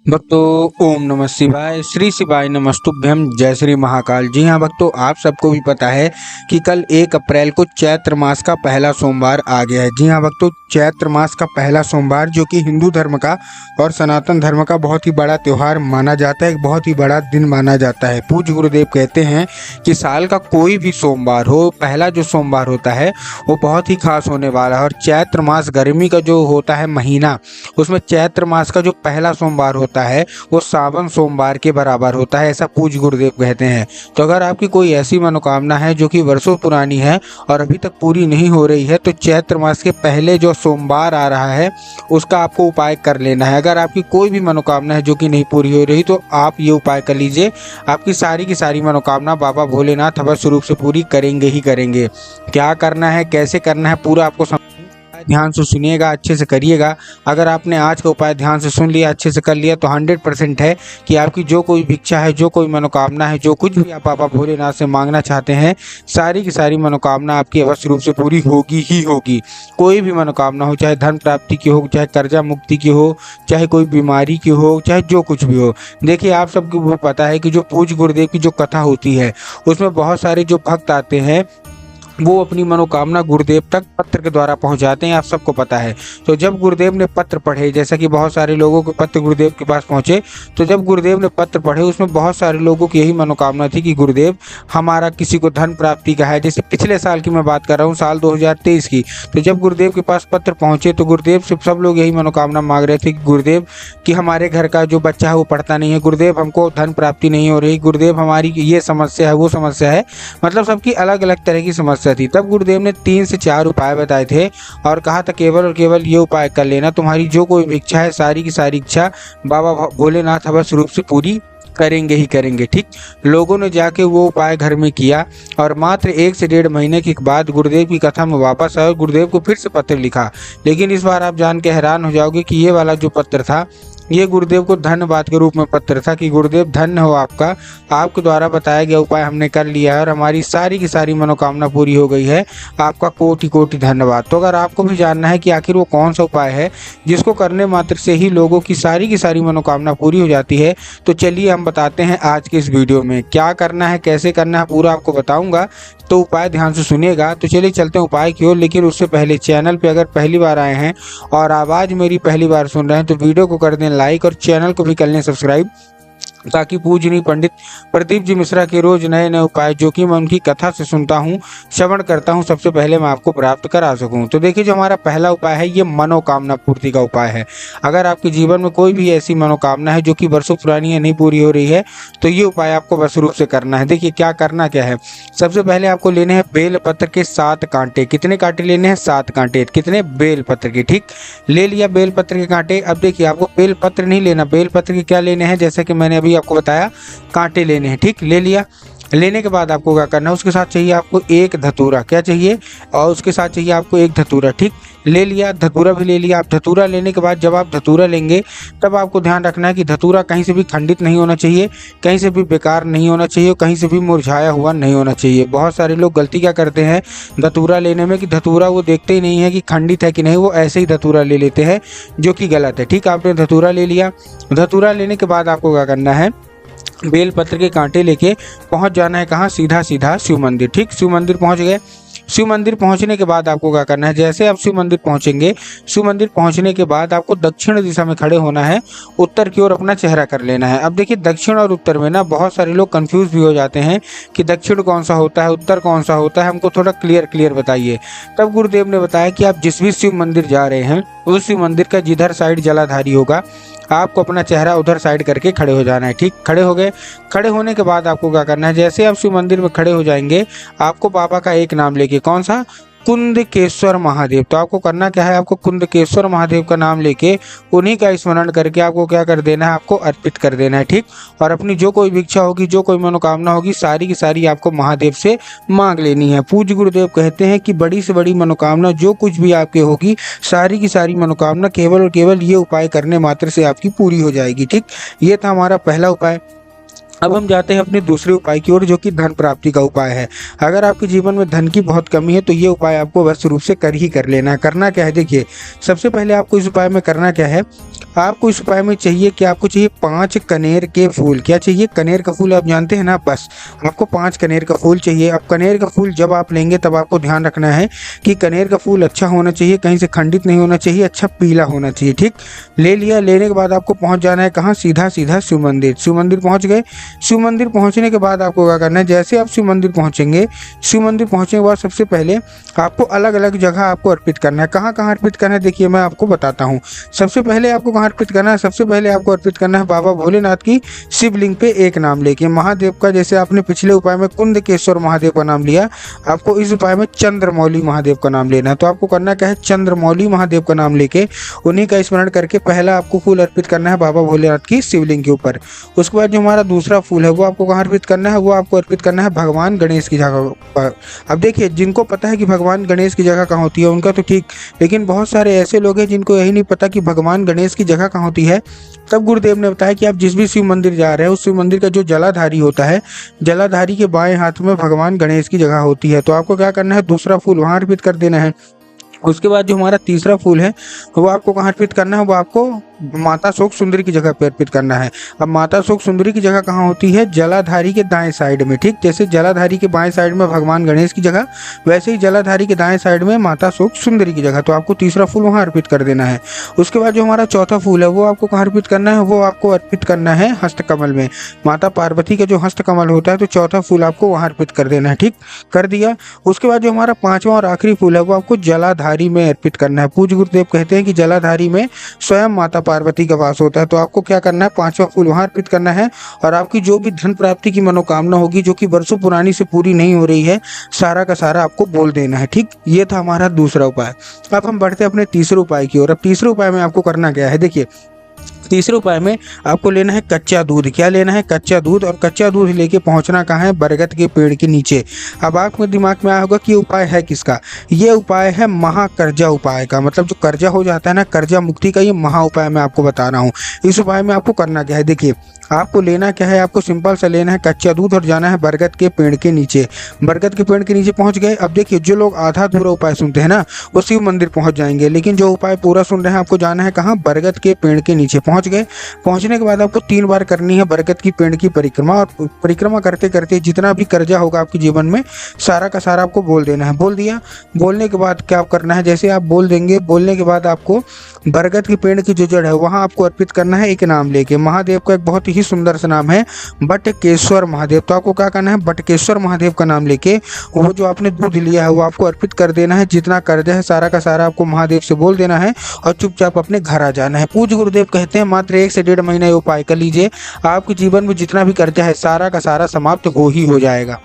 भक्तों ओम नमः शिवाय श्री शिवाय नमस्तुभ्यम जय श्री महाकाल। जी हाँ भक्तों, आप सबको भी पता है कि कल 1 अप्रैल को चैत्र मास का पहला सोमवार आ गया है। जी हाँ भक्तों, चैत्र मास का पहला सोमवार जो कि हिंदू धर्म का और सनातन धर्म का बहुत ही बड़ा त्यौहार माना जाता है, एक बहुत ही बड़ा दिन माना जाता है। पूज्य गुरुदेव कहते हैं कि साल का कोई भी सोमवार हो, पहला जो सोमवार होता है वो बहुत ही खास होने वाला है। और चैत्र मास गर्मी का जो होता है महीना, उसमें चैत्र मास का जो पहला सोमवार होता है वो सावन सोमवार के बराबर होता है, ऐसा पूज्य गुरुदेव कहते हैं। तो अगर आपकी कोई ऐसी मनोकामना है जो कि वर्षों पुरानी है और अभी तक पूरी नहीं हो रही है, तो चैत्र मास के पहले जो सोमवार आ रहा है उसका आपको उपाय कर लेना है। अगर आपकी कोई भी मनोकामना है जो कि नहीं पूरी हो रही, तो आप ये उपाय कर लीजिए, आपकी सारी की सारी मनोकामना बाबा भोलेनाथ अवश्य रूप से पूरी करेंगे ही करेंगे। क्या करना है, कैसे करना है, पूरा आपको ध्यान से सुनिएगा, अच्छे से करिएगा। अगर आपने आज का उपाय ध्यान से सुन लिया, अच्छे से कर लिया, तो 100% है कि आपकी जो कोई भिक्षा है, जो कोई मनोकामना है, जो कुछ भी आप बाबा भोलेनाथ से मांगना चाहते हैं, सारी की सारी मनोकामना आपकी अवश्य रूप से पूरी होगी ही होगी। कोई भी मनोकामना हो, चाहे धन प्राप्ति की हो, चाहे कर्जा मुक्ति की हो, चाहे कोई बीमारी की हो, चाहे जो कुछ भी हो। देखिए, आप सबको पता है कि जो पूज्य गुरुदेव की जो कथा होती है उसमें बहुत सारे जो भक्त आते हैं वो अपनी मनोकामना गुरुदेव तक पत्र के द्वारा पहुंचाते हैं, आप सबको पता है। तो जब गुरुदेव ने पत्र पढ़े, जैसा कि बहुत सारे लोगों के पत्र गुरुदेव के पास पहुंचे, तो जब गुरुदेव ने पत्र पढ़े उसमें बहुत सारे लोगों की यही मनोकामना थी कि गुरुदेव हमारा किसी को धन प्राप्ति का है। जैसे पिछले साल की मैं बात कर रहा हूँ, साल 2023 की। तो जब गुरुदेव के पास पत्र पहुंचे तो गुरुदेव से सब लोग यही मनोकामना मांग रहे थे कि गुरुदेव कि हमारे घर का जो बच्चा है वो पढ़ता नहीं है, गुरुदेव हमको धन प्राप्ति नहीं हो रही, गुरुदेव हमारी ये समस्या है, वो समस्या है, मतलब सबकी अलग अलग तरह की समस्या थी। तब गुरुदेव ने 3 से 4 उपाय बताए थे और कहा था केवल और केवल ये उपाय कर लेना, तुम्हारी जो कोई इच्छा है सारी की सारी इच्छा बाबा भोलेनाथ अवश्य रूप से पूरी करेंगे ही करेंगे। ठीक, लोगों ने जाके वो उपाय घर में किया और मात्र 1 से 1.5 महीने के बाद गुरुदेव की कथा में वापस आए और गुरुदेव को फिर से पत्र लिखा। लेकिन इस बार आप जान के हैरान हो जाओगे कि ये वाला जो पत्र था ये गुरुदेव को धन्यवाद के रूप में पत्र था कि गुरुदेव धन्य हो आपका, आपके द्वारा बताया गया उपाय हमने कर लिया है और हमारी सारी की सारी मनोकामना पूरी हो गई है, आपका कोटि कोटि धन्यवाद। तो अगर आपको भी जानना है कि आखिर वो कौन सा उपाय है जिसको करने मात्र से ही लोगों की सारी मनोकामना पूरी हो जाती है, तो चलिए हम बताते हैं आज के इस वीडियो में क्या करना है, कैसे करना है, पूरा आपको बताऊंगा। तो उपाय ध्यान से सुनिएगा। तो चलिए चलते हैं उपाय की ओर। लेकिन उससे पहले चैनल पे अगर पहली बार आए हैं और आवाज़ मेरी पहली बार सुन रहे हैं तो वीडियो को कर दें लाइक और चैनल को भी कर लें सब्सक्राइब, ताकि पूजनीय पंडित प्रदीप जी मिश्रा के रोज नए नए उपाय जो कि मैं उनकी कथा से सुनता हूँ, श्रवण करता हूँ, सबसे पहले मैं आपको प्राप्त करा सकूँ। तो देखिए, जो हमारा पहला उपाय है ये मनोकामना पूर्ति का उपाय है। अगर आपके जीवन में कोई भी ऐसी मनोकामना है जो कि वर्षों पुरानी है, नहीं पूरी हो रही है, तो ये उपाय आपको बस रूप से करना है। देखिए क्या करना क्या है, सबसे पहले आपको लेने हैं बेल पत्र के 7 कांटे। कितने कांटे लेने हैं? 7 कांटे। कितने? बेल पत्र के। ठीक, ले लिया बेल पत्र के कांटे। अब देखिए, आपको बेल पत्र नहीं लेना, बेल पत्र के क्या लेने हैं, जैसे कि मैंने अभी आपको बताया, कांटे लेने हैं। ठीक, ले लिया। लेने के बाद आपको क्या करना है, उसके साथ चाहिए आपको एक धतूरा। क्या चाहिए? और उसके साथ चाहिए आपको एक धतूरा। ठीक, ले लिया, धतूरा भी ले लिया। आप धतूरा लेने के बाद जब आप धतूरा लेंगे तब आपको ध्यान रखना है कि धतूरा कहीं से भी खंडित नहीं होना चाहिए, कहीं से भी बेकार नहीं होना चाहिए, कहीं से भी मुरझाया हुआ नहीं होना चाहिए। बहुत सारे लोग गलती क्या करते हैं धतूरा लेने में कि धतूरा वो देखते ही नहीं है कि खंडित है कि नहीं, वो ऐसे ही धतूरा ले लेते हैं, जो कि गलत है। ठीक, आपने धतूरा ले लिया। धतूरा लेने के बाद आपको क्या करना है, बेल पत्र के कांटे लेके पहुंच जाना है कहाँ? सीधा सीधा शिव मंदिर। ठीक, शिव मंदिर पहुंच गए। शिव मंदिर पहुंचने के बाद आपको क्या करना है, जैसे आप शिव मंदिर पहुंचेंगे, शिव मंदिर पहुंचने के बाद आपको दक्षिण दिशा में खड़े होना है, उत्तर की ओर अपना चेहरा कर लेना है। अब देखिए, दक्षिण और उत्तर में ना बहुत सारे लोग कंफ्यूज भी हो जाते हैं कि दक्षिण कौन सा होता है, उत्तर कौन सा होता है, हमको थोड़ा क्लियर बताइए। तब गुरुदेव ने बताया कि आप जिस भी शिव मंदिर जा रहे हैं उस शिव मंदिर का जिधर साइड जलाधारी होगा आपको अपना चेहरा उधर साइड करके खड़े हो जाना है। ठीक, खड़े हो गए। खड़े होने के बाद आपको क्या करना है, जैसे आप शिव मंदिर में खड़े हो जाएंगे, आपको बाबा का एक नाम लेके, कौन सा? कुंदकेश्वर महादेव। तो आपको करना क्या है, आपको कुंदकेश्वर महादेव का नाम लेके उन्हीं का स्मरण करके आपको क्या कर देना है, आपको अर्पित कर देना है। ठीक, और अपनी जो कोई इच्छा होगी, जो कोई मनोकामना होगी, सारी की सारी आपको महादेव से मांग लेनी है। पूज्य गुरुदेव कहते हैं कि बड़ी से बड़ी मनोकामना जो कुछ भी आपके होगी, सारी की सारी मनोकामना केवल और केवल ये उपाय करने मात्र से आपकी पूरी हो जाएगी। ठीक, ये था हमारा पहला उपाय। अब हम जाते हैं अपने दूसरे उपाय की ओर, जो कि धन प्राप्ति का उपाय है। अगर आपके जीवन में धन की बहुत कमी है तो ये उपाय आपको अवश्य रूप से कर ही कर लेना है। करना क्या है, देखिए सबसे पहले आपको इस उपाय में करना क्या है, आपको इस उपाय में चाहिए कि आपको चाहिए 5 कनेर के फूल। क्या चाहिए? कनेर का फूल आप जानते हैं ना, बस आपको 5 कनेर का फूल चाहिए। अब कनेर का फूल जब आप लेंगे तब आपको ध्यान रखना है कि कनेर का फूल अच्छा होना चाहिए, कहीं से खंडित नहीं होना चाहिए, अच्छा पीला होना चाहिए। ठीक, ले लिया। लेने के बाद आपको पहुंच जाना है कहाँ? सीधा सीधा शिव मंदिर। शिव मंदिर पहुंच गए। शिव मंदिर पहुंचने के बाद आपको क्या करना है? जैसे आप शिव मंदिर पहुंचेंगे, शिव मंदिर पहुंचने के बाद सबसे पहले आपको अलग अलग जगह आपको अर्पित करना है। कहाँ कहाँ अर्पित करना है देखिए मैं आपको बताता हूँ। सबसे पहले आपको कहाँ अर्पित करना है? सबसे पहले आपको अर्पित करना है बाबा भोलेनाथ की शिवलिंग पे एक नाम लेके। महादेव का, जैसे आपने पिछले उपाय में कुंदकेश्वर महादेव का नाम लिया, आपको इस उपाय में चंद्रमौली महादेव का नाम लेना है। तो आपको करना क्या है? चंद्रमौली महादेव का नाम लेके उन्हीं का स्मरण करके पहला आपको फूल अर्पित करना है बाबा भोलेनाथ की शिवलिंग के ऊपर। उसके बाद जो हमारा दूसरा फूल है वो आपको कहाँ अर्पित करना है? वो आपको अर्पित करना है भगवान गणेश की जगह पर। अब देखिए, जिनको पता है कि भगवान गणेश की जगह कहाँ होती है उनका तो ठीक, लेकिन बहुत सारे ऐसे लोग हैं जिनको यही नहीं पता कि भगवान गणेश की जगह कहाँ होती है। तब गुरुदेव ने बताया कि आप जिस भी शिव मंदिर जा रहे हैं उस शिव मंदिर का जो जलाधारी होता है, जलाधारी के बाएं हाथ में भगवान गणेश की जगह होती है। तो आपको क्या करना है? दूसरा फूल वहाँ अर्पित कर देना है। उसके बाद जो हमारा तीसरा फूल है वो आपको कहाँ अर्पित करना है? वो आपको माता शोक सुंदरी की जगह पे अर्पित करना है। अब माता शोक सुंदरी की जगह कहाँ होती है? जलाधारी के दाएं साइड में। ठीक, जैसे जलाधारी के बाएं साइड में भगवान गणेश की जगह, वैसे ही जलाधारी के दाएं साइड में माता शोक सुंदरी की जगह। तो आपको तीसरा फूल वहाँ अर्पित कर देना है। उसके बाद जो हमारा चौथा फूल है वो आपको कहाँ अर्पित करना है? वो आपको अर्पित करना है हस्तकमल में। माता पार्वती का जो हस्तकमल होता है, तो चौथा फूल आपको वहाँ अर्पित कर देना है। ठीक, कर दिया। उसके बाद जो हमारा पांचवा और आखिरी फूल है वो आपको जलाधारी में अर्पित करना है। पूज्य गुरुदेव कहते हैं कि जलाधारी में स्वयं माता पार्वती का वास होता है। तो आपको क्या करना है? पांचवा फूल वहां अर्पित करना है और आपकी जो भी धन प्राप्ति की मनोकामना होगी जो कि वर्षों पुरानी से पूरी नहीं हो रही है, सारा का सारा आपको बोल देना है। ठीक, ये था हमारा दूसरा उपाय। अब हम बढ़ते हैं अपने तीसरे उपाय की ओर। अब तीसरे उपाय में आपको करना क्या है? देखिए, तीसरे उपाय में आपको लेना है कच्चा दूध। क्या लेना है? कच्चा दूध। और कच्चा दूध लेके पहुंचना कहाँ है? बरगद के पेड़ के नीचे। अब आपके दिमाग में आया होगा कि ये उपाय है किसका? ये उपाय है महाकर्जा उपाय का। मतलब जो कर्जा हो जाता है ना, कर्जा मुक्ति का, ये महा उपाय मैं आपको बता रहा हूँ। इस उपाय में आपको करना क्या है? देखिए, आपको लेना क्या है? आपको सिंपल सा लेना है कच्चा दूध और जाना है बरगद के पेड़ के नीचे। बरगद के पेड़ के नीचे पहुंच गए। अब देखिए, जो लोग आधा अधूरा उपाय सुनते हैं ना वो शिव मंदिर पहुंच जाएंगे, लेकिन जो उपाय पूरा सुन रहे हैं आपको जाना है कहाँ? बरगद के पेड़ के नीचे पहुंच गए। पहुंचने के बाद आपको 3 बार करनी है बरगद की पेड़ की परिक्रमा, और परिक्रमा करते करते जितना भी कर्जा होगा आपके जीवन में, सारा का सारा आपको बोल देना है। बोल दिया। बोलने के बाद क्या करना है? जैसे आप बोल देंगे, बोलने के बाद आपको बरगद के पेड़ की जो जड़ है वहां आपको अर्पित करना है एक नाम लेके। महादेव का एक बहुत ही सुंदर सा नाम है बटकेश्वर महादेव। तो आपको क्या करना है? बटकेश्वर महादेव का नाम लेके वो जो आपने दूध लिया है वो आपको अर्पित कर देना है। जितना कर्जा है सारा का सारा आपको महादेव से बोल देना है और चुपचाप अपने घर आ जाना है। पूज्य गुरुदेव कहते हैं मात्र 1 से 1.5 महीना ये उपाय कर लीजिए, आपके जीवन में जितना भी कर्जा है सारा का सारा समाप्त हो ही हो जाएगा।